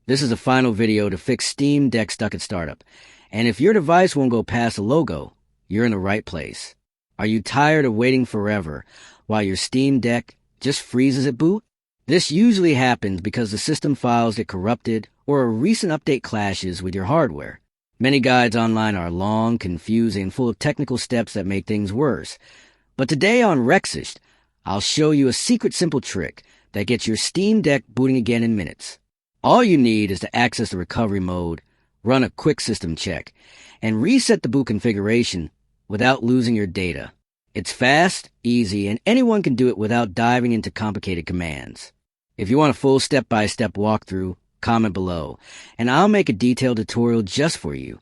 This is the final video to fix Steam Deck stuck at startup. And if your device won't go past the logo, you're in the right place. Are you tired of waiting forever while your Steam Deck just freezes at boot? This usually happens because the system files get corrupted or a recent update clashes with your hardware. Many guides online are long, confusing, and full of technical steps that make things worse. But today on Rexist, I'll show you a secret simple trick that gets your Steam Deck booting again in minutes. All you need is to access the recovery mode, run a quick system check, and reset the boot configuration without losing your data. It's fast, easy, and anyone can do it without diving into complicated commands. If you want a full step-by-step walkthrough, comment below, and I'll make a detailed tutorial just for you.